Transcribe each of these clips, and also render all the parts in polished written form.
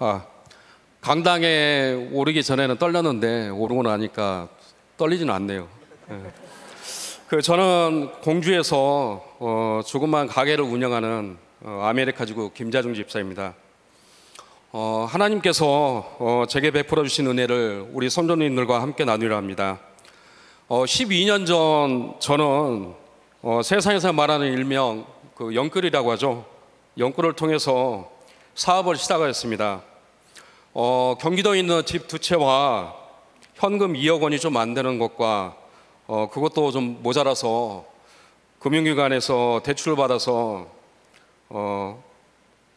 아, 강당에 오르기 전에는 떨렸는데 오르고 나니까 떨리지는 않네요. 저는 공주에서 조그만 가게를 운영하는 아메리카지구 김자중 집사입니다. 하나님께서 제게 베풀어 주신 은혜를 우리 선조님들과 함께 나누려 합니다. 12년 전 저는 세상에서 말하는 일명 그 영끌이라고 하죠. 영끌을 통해서 사업을 시작하였습니다. 경기도에 있는 집 두 채와 현금 2억 원이 좀 안 되는 것과 그것도 좀 모자라서 금융기관에서 대출을 받아서 그러니까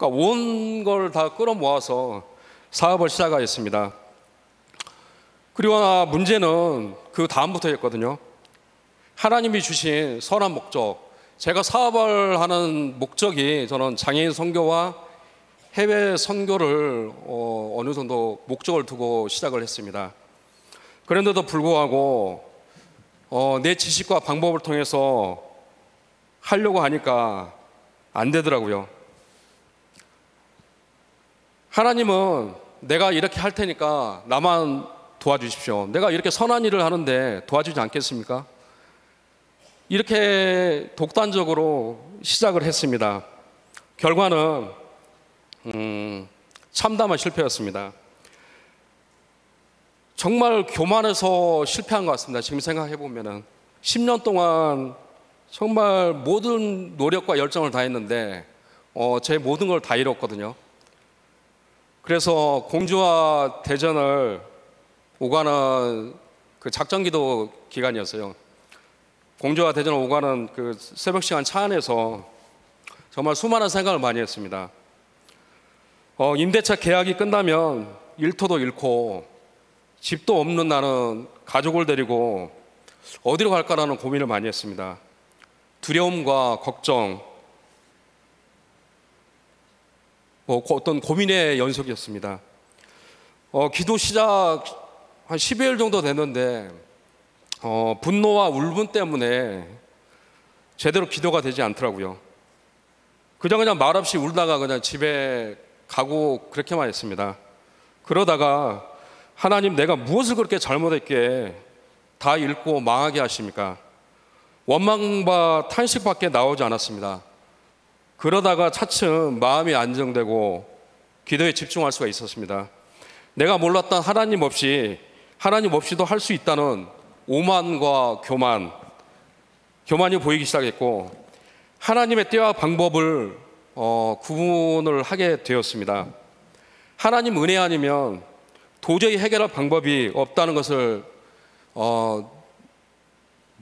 온 걸 다 끌어모아서 사업을 시작하였습니다. 그리고 문제는 그 다음부터였거든요. 하나님이 주신 선한 목적, 제가 사업을 하는 목적이 저는 장애인 선교와 해외 선교를 어느 정도 목적을 두고 시작을 했습니다. 그런데도 불구하고 내 지식과 방법을 통해서 하려고 하니까 안 되더라고요. 하나님은 내가 이렇게 할 테니까 나만 도와주십시오. 내가 이렇게 선한 일을 하는데 도와주지 않겠습니까? 이렇게 독단적으로 시작을 했습니다. 결과는 참담한 실패였습니다. 정말 교만해서 실패한 것 같습니다. 지금 생각해 보면은 10년 동안 정말 모든 노력과 열정을 다했는데 제 모든 걸 다 잃었거든요. 그래서 공주와 대전을 오가는 그 작전기도 기간이었어요. 공주와 대전을 오가는 그 새벽 시간 차 안에서 정말 수많은 생각을 많이 했습니다. 임대차 계약이 끝나면 일터도 잃고 집도 없는 나는 가족을 데리고 어디로 갈까라는 고민을 많이 했습니다. 두려움과 걱정, 어떤 고민의 연속이었습니다. 기도 시작 한 10여일 정도 됐는데 분노와 울분 때문에 제대로 기도가 되지 않더라고요. 그냥 말없이 울다가 그냥 집에 가고 그렇게만 했습니다. 그러다가 하나님, 내가 무엇을 그렇게 잘못했기에 다 잃고 망하게 하십니까? 원망과 탄식밖에 나오지 않았습니다. 그러다가 차츰 마음이 안정되고 기도에 집중할 수가 있었습니다. 내가 몰랐던 하나님 없이도 할 수 있다는 오만과 교만이 보이기 시작했고, 하나님의 때와 방법을 구분을 하게 되었습니다. 하나님 은혜 아니면 도저히 해결할 방법이 없다는 것을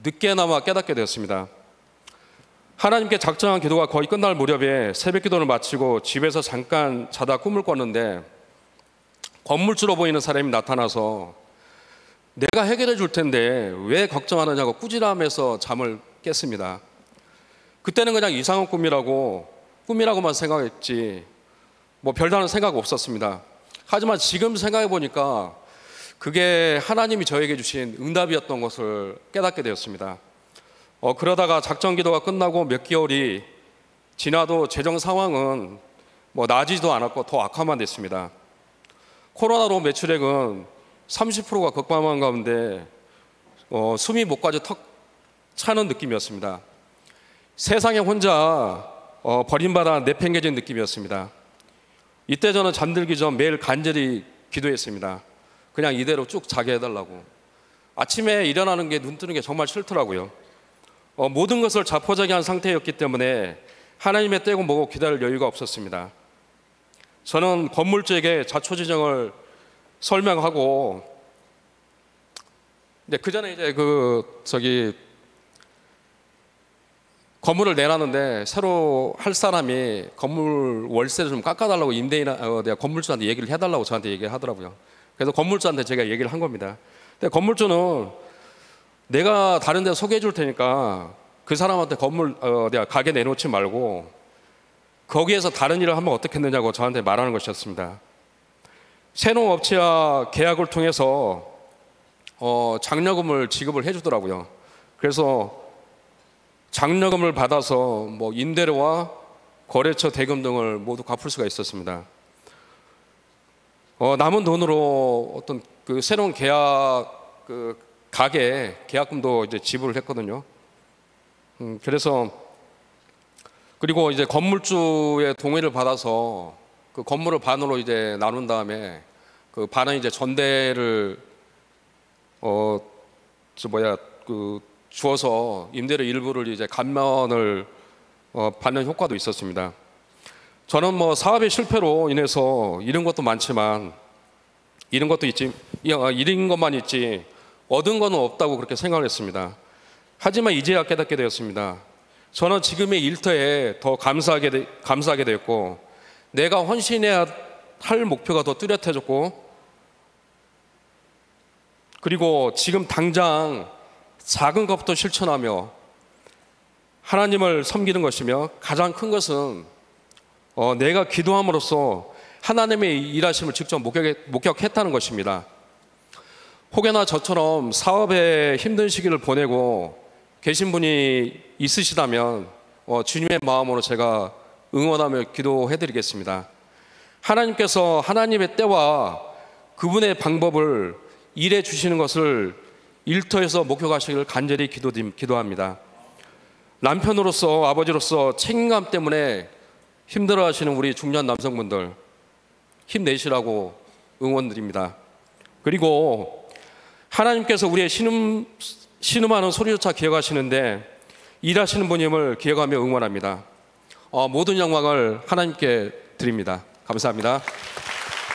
늦게나마 깨닫게 되었습니다. 하나님께 작정한 기도가 거의 끝날 무렵에 새벽 기도를 마치고 집에서 잠깐 자다 꿈을 꿨는데 건물주로 보이는 사람이 나타나서 내가 해결해 줄 텐데 왜 걱정하느냐고 꾸지람해서 잠을 깼습니다. 그때는 그냥 이상한 꿈이라고만 생각했지 별다른 생각 없었습니다. 하지만 지금 생각해 보니까 그게 하나님이 저에게 주신 응답이었던 것을 깨닫게 되었습니다. 그러다가 작전 기도가 끝나고 몇 개월이 지나도 재정 상황은 나아지지도 않았고 더 악화만 됐습니다. 코로나로 매출액은 30%가 급감한 가운데 숨이 목까지 턱 차는 느낌이었습니다. 세상에 혼자 버림받아 내팽개진 느낌이었습니다. 이때 저는 잠들기 전 매일 간절히 기도했습니다. 그냥 이대로 쭉 자게 해달라고. 아침에 일어나는 게, 눈 뜨는 게 정말 싫더라고요. 모든 것을 자포자기한 상태였기 때문에 하나님의 떼고 뭐고 기다릴 여유가 없었습니다. 저는 건물주에게 자초지정을 설명하고, 그 전에 이제 건물을 내놨는데 새로 할 사람이 건물 월세를 좀 깎아달라고 내가 건물주한테 얘기를 해달라고 저한테 얘기를 하더라고요. 그래서 건물주한테 제가 얘기를 한 겁니다. 근데 건물주는 내가 다른 데 소개해 줄 테니까 그 사람한테 내가 가게 내놓지 말고 거기에서 다른 일을 하면 어떻겠느냐고 저한테 말하는 것이었습니다. 새로운 업체와 계약을 통해서 장려금을 지급을 해주더라고요. 그래서 장려금을 받아서 임대료와 거래처 대금 등을 모두 갚을 수가 있었습니다. 남은 돈으로 어떤 그 새로운 계약 그 가게 계약금도 이제 지불을 했거든요. 그래서 그리고 이제 건물주의 동의를 받아서 그 건물을 반으로 이제 나눈 다음에 그 반은 이제 전대를 주어서 임대료 일부를 이제 감면을 받는 효과도 있었습니다. 저는 뭐 사업의 실패로 인해서 잃은 것도 많지만 잃은 것만 있지 얻은 것은 없다고 그렇게 생각을 했습니다. 하지만 이제야 깨닫게 되었습니다. 저는 지금의 일터에 더 감사하게 되었고 내가 헌신해야 할 목표가 더 뚜렷해졌고 그리고 지금 당장 작은 것부터 실천하며 하나님을 섬기는 것이며 가장 큰 것은 내가 기도함으로써 하나님의 일하심을 직접 목격했다는 것입니다. 혹여나 저처럼 사업에 힘든 시기를 보내고 계신 분이 있으시다면 주님의 마음으로 제가 응원하며 기도해드리겠습니다. 하나님께서 하나님의 때와 그분의 방법을 일해 주시는 것을 일터에서 목격하시기를 간절히 기도합니다. 남편으로서 아버지로서 책임감 때문에 힘들어하시는 우리 중년 남성분들 힘내시라고 응원드립니다. 그리고 하나님께서 우리의 신음하는 소리조차 기억하시는데 일하시는 분임을 기억하며 응원합니다. 모든 영광을 하나님께 드립니다. 감사합니다.